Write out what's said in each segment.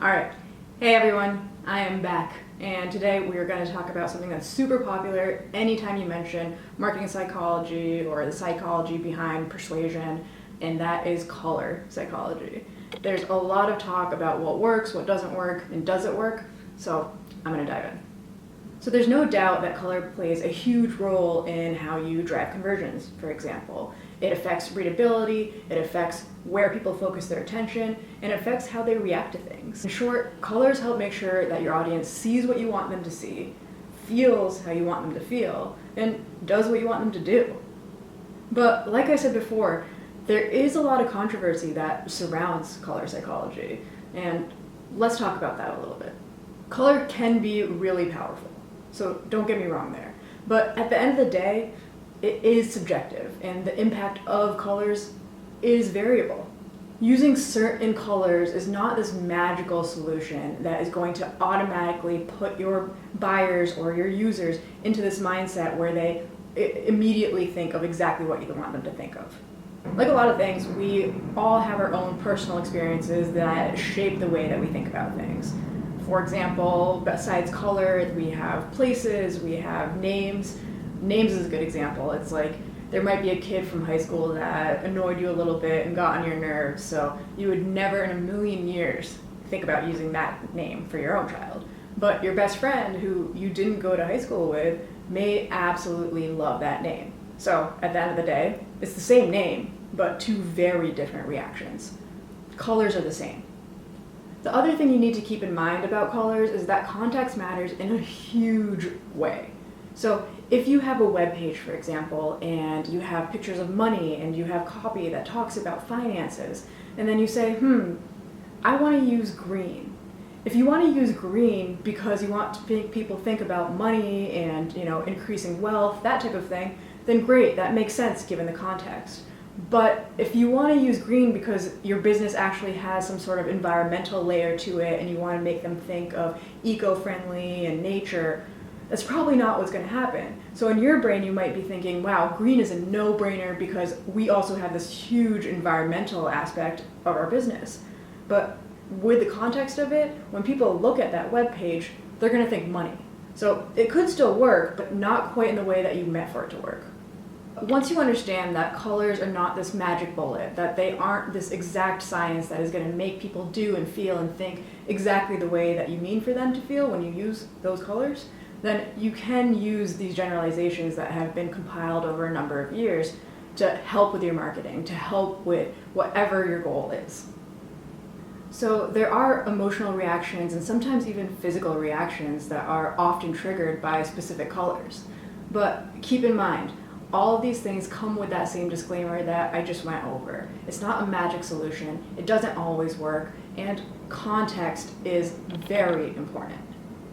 Alright, hey everyone, I am back, and today we are going to talk about something that's super popular anytime you mention marketing psychology or the psychology behind persuasion, and that is color psychology. There's a lot of talk about what works, what doesn't work, and does it work, so I'm going to dive in. So there's no doubt that color plays a huge role in how you drive conversions, for example. It affects readability, it affects where people focus their attention, and it affects how they react to things. In short, colors help make sure that your audience sees what you want them to see, feels how you want them to feel, and does what you want them to do. But like I said before, there is a lot of controversy that surrounds color psychology, and let's talk about that a little bit. Color can be really powerful, so don't get me wrong there. But at the end of the day, it is subjective, and the impact of colors is variable. Using certain colors is not this magical solution that is going to automatically put your buyers or your users into this mindset where they immediately think of exactly what you want them to think of. Like a lot of things, we all have our own personal experiences that shape the way that we think about things. For example, besides color, we have places, we have names. Names is a good example. It's like there might be a kid from high school that annoyed you a little bit and got on your nerves, so you would never in a million years think about using that name for your own child. But your best friend, who you didn't go to high school with, may absolutely love that name. So at the end of the day, it's the same name, but two very different reactions. Colors are the same. The other thing you need to keep in mind about colors is that context matters in a huge way. So if you have a web page, for example, and you have pictures of money and you have copy that talks about finances, and then you say, I want to use green. If you want to use green because you want to make people think about money and, increasing wealth, that type of thing, then great, that makes sense given the context. But if you want to use green because your business actually has some sort of environmental layer to it and you want to make them think of eco-friendly and nature, that's probably not what's going to happen. So in your brain, you might be thinking, wow, green is a no-brainer because we also have this huge environmental aspect of our business. But with the context of it, when people look at that web page, they're going to think money. So it could still work, but not quite in the way that you meant for it to work. Once you understand that colors are not this magic bullet, that they aren't this exact science that is going to make people do and feel and think exactly the way that you mean for them to feel when you use those colors, then you can use these generalizations that have been compiled over a number of years to help with your marketing, to help with whatever your goal is. So there are emotional reactions and sometimes even physical reactions that are often triggered by specific colors. But keep in mind, all of these things come with that same disclaimer that I just went over. It's not a magic solution, it doesn't always work, and context is very important.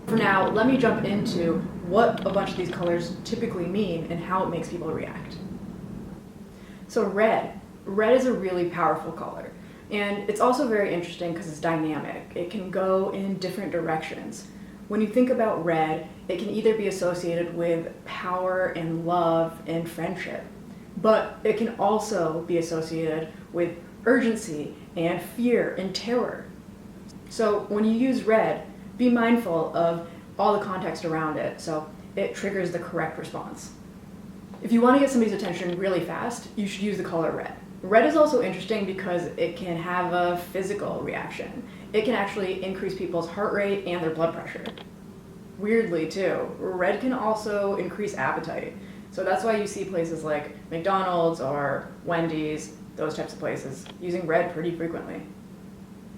For now, let me jump into what a bunch of these colors typically mean and how it makes people react. So red. Red is a really powerful color. And it's also very interesting because it's dynamic. It can go in different directions. When you think about red, it can either be associated with power and love and friendship, but it can also be associated with urgency and fear and terror. So when you use red, be mindful of all the context around it so it triggers the correct response. If you want to get somebody's attention really fast, you should use the color red. Red is also interesting because it can have a physical reaction. It can actually increase people's heart rate and their blood pressure. Weirdly too, red can also increase appetite. So that's why you see places like McDonald's or Wendy's, those types of places, using red pretty frequently.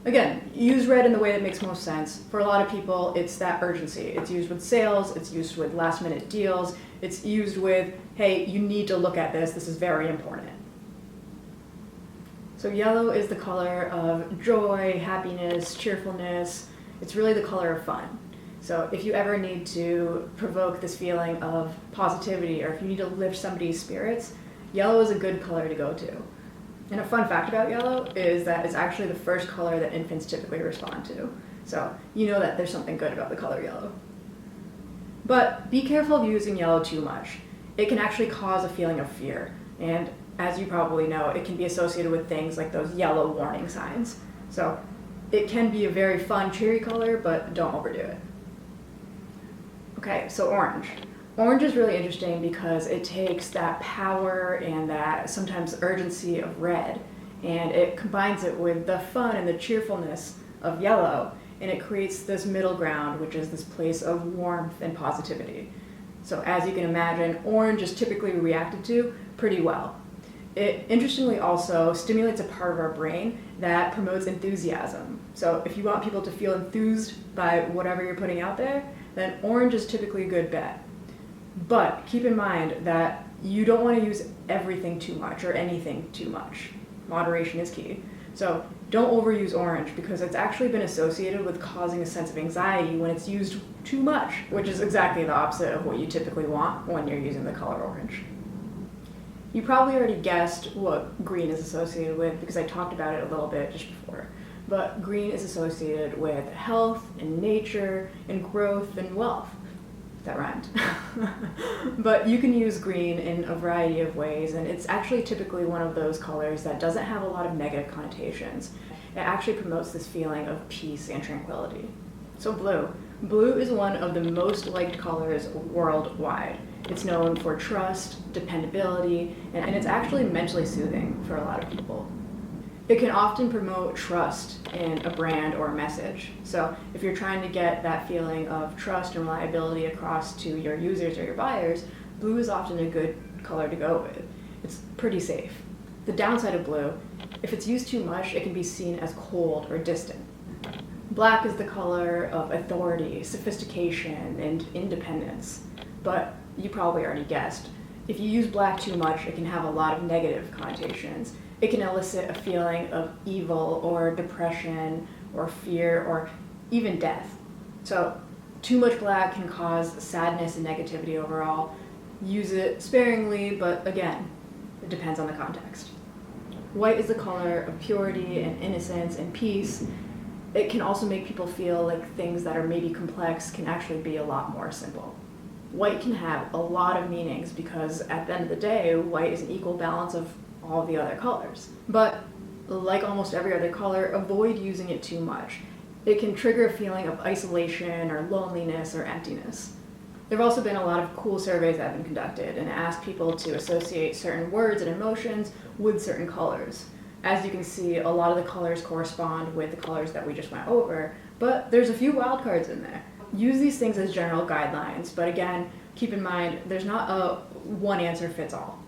Again, use red in the way that makes most sense. For a lot of people, it's that urgency. It's used with sales, it's used with last minute deals, it's used with, hey, you need to look at this is very important. So yellow is the color of joy, happiness, cheerfulness. It's really the color of fun. So if you ever need to provoke this feeling of positivity or if you need to lift somebody's spirits, yellow is a good color to go to. And a fun fact about yellow is that it's actually the first color that infants typically respond to. So you know that there's something good about the color yellow. But be careful of using yellow too much. It can actually cause a feeling of fear. And as you probably know, it can be associated with things like those yellow warning signs. So It can be a very fun, cheery color, but don't overdo it. Okay, so orange. Orange is really interesting because it takes that power and that sometimes urgency of red, and it combines it with the fun and the cheerfulness of yellow, and it creates this middle ground, which is this place of warmth and positivity. So as you can imagine, orange is typically reacted to pretty well. It interestingly also stimulates a part of our brain that promotes enthusiasm. So if you want people to feel enthused by whatever you're putting out there, then orange is typically a good bet. But keep in mind that you don't want to use everything too much or anything too much. Moderation is key. So don't overuse orange because it's actually been associated with causing a sense of anxiety when it's used too much, which is exactly the opposite of what you typically want when you're using the color orange. You probably already guessed what green is associated with because I talked about it a little bit just before. But green is associated with health and nature and growth and wealth. That rhymed. But you can use green in a variety of ways, and it's actually typically one of those colors that doesn't have a lot of negative connotations. It actually promotes this feeling of peace and tranquility. So blue. Blue is one of the most liked colors worldwide. It's known for trust, dependability, and it's actually mentally soothing for a lot of people. It can often promote trust in a brand or a message. So if you're trying to get that feeling of trust and reliability across to your users or your buyers, blue is often a good color to go with. It's pretty safe. The downside of blue, if it's used too much, it can be seen as cold or distant. Black is the color of authority, sophistication, and independence. But you probably already guessed, if you use black too much, it can have a lot of negative connotations. It can elicit a feeling of evil or depression or fear or even death. So too much black can cause sadness and negativity overall. Use it sparingly, but again, it depends on the context. White is the color of purity and innocence and peace. It can also make people feel like things that are maybe complex can actually be a lot more simple. White can have a lot of meanings because at the end of the day, white is an equal balance of all the other colors. But like almost every other color, avoid using it too much. It can trigger a feeling of isolation or loneliness or emptiness. There have also been a lot of cool surveys that have been conducted and asked people to associate certain words and emotions with certain colors. As you can see, a lot of the colors correspond with the colors that we just went over, but there's a few wild cards in there. Use these things as general guidelines, but again, keep in mind there's not a one answer fits all.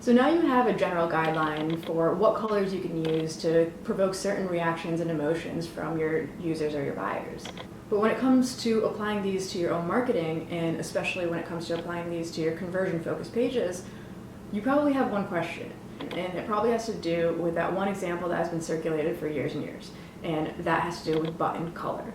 So now you have a general guideline for what colors you can use to provoke certain reactions and emotions from your users or your buyers. But when it comes to applying these to your own marketing, and especially when it comes to applying these to your conversion-focused pages, you probably have one question, and it probably has to do with that one example that has been circulated for years and years, and that has to do with button color.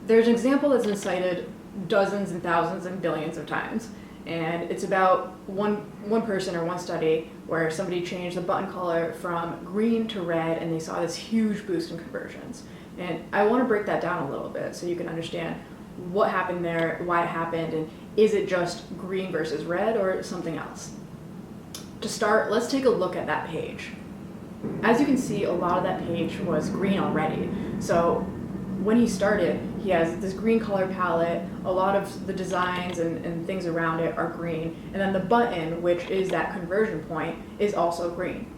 There's an example that's been cited dozens and thousands and billions of times, and it's about one person or one study where somebody changed the button color from green to red and they saw this huge boost in conversions. And I want to break that down a little bit so you can understand what happened there, why it happened, and is it just green versus red or something else? To start, let's take a look at that page. As you can see, a lot of that page was green already. So when he started, he has this green color palette, a lot of the designs and things around it are green, and then the button, which is that conversion point, is also green.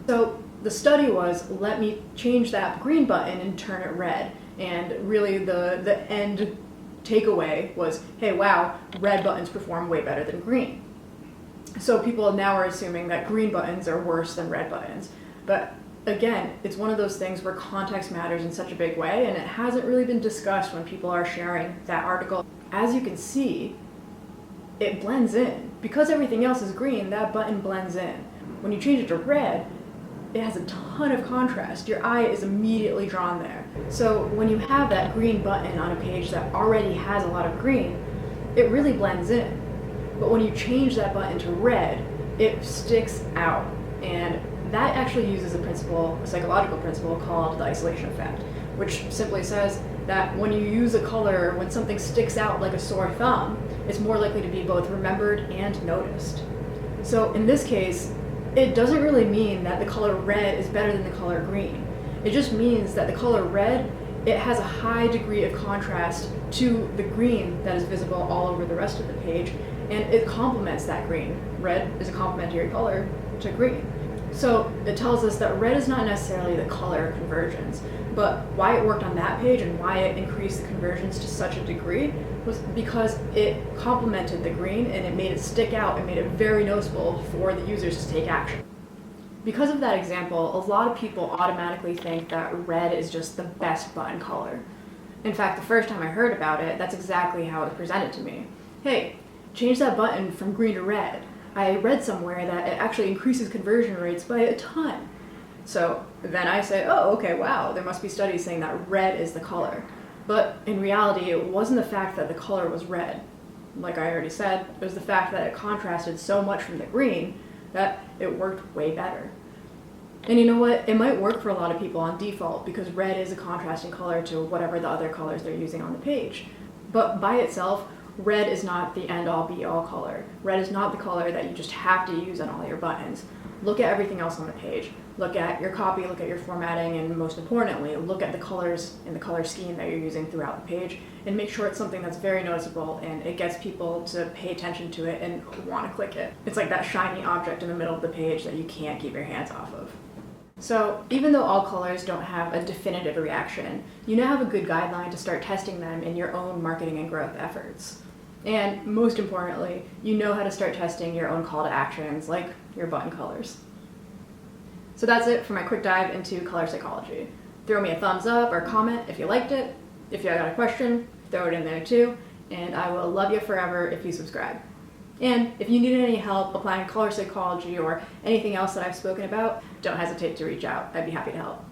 So the study was, let me change that green button and turn it red, and really the end takeaway was, hey, wow, red buttons perform way better than green. So people now are assuming that green buttons are worse than red buttons, but again, it's one of those things where context matters in such a big way, and it hasn't really been discussed when people are sharing that article. As you can see, it blends in. Because everything else is green, that button blends in. When you change it to red, it has a ton of contrast. Your eye is immediately drawn there. So when you have that green button on a page that already has a lot of green, it really blends in. But when you change that button to red, it sticks out. And that actually uses a psychological principle called the isolation effect, which simply says that when you use a color, when something sticks out like a sore thumb, it's more likely to be both remembered and noticed. So in this case, it doesn't really mean that the color red is better than the color green. It just means that the color red, it has a high degree of contrast to the green that is visible all over the rest of the page, and it complements that green. Red is a complementary color to green. So it tells us that red is not necessarily the color of conversions, but why it worked on that page and why it increased the conversions to such a degree was because it complemented the green and it made it stick out and made it very noticeable for the users to take action. Because of that example, a lot of people automatically think that red is just the best button color. In fact, the first time I heard about it, that's exactly how it was presented to me. Hey, change that button from green to red. I read somewhere that it actually increases conversion rates by a ton. So then I say, oh, okay, wow, there must be studies saying that red is the color. But in reality, it wasn't the fact that the color was red. Like I already said, it was the fact that it contrasted so much from the green that it worked way better. And you know what? It might work for a lot of people on default because red is a contrasting color to whatever the other colors they're using on the page. But by itself, red is not the end-all be-all color. Red is not the color that you just have to use on all your buttons. Look at everything else on the page. Look at your copy, look at your formatting, and most importantly, look at the colors and the color scheme that you're using throughout the page, and make sure it's something that's very noticeable and it gets people to pay attention to it and want to click it. It's like that shiny object in the middle of the page that you can't keep your hands off of. So even though all colors don't have a definitive reaction, you now have a good guideline to start testing them in your own marketing and growth efforts. And most importantly, you know how to start testing your own call to actions like your button colors. So that's it for my quick dive into color psychology. Throw me a thumbs up or comment if you liked it. If you got a question, throw it in there too, and I will love you forever if you subscribe. And if you need any help applying color psychology or anything else that I've spoken about, don't hesitate to reach out. I'd be happy to help.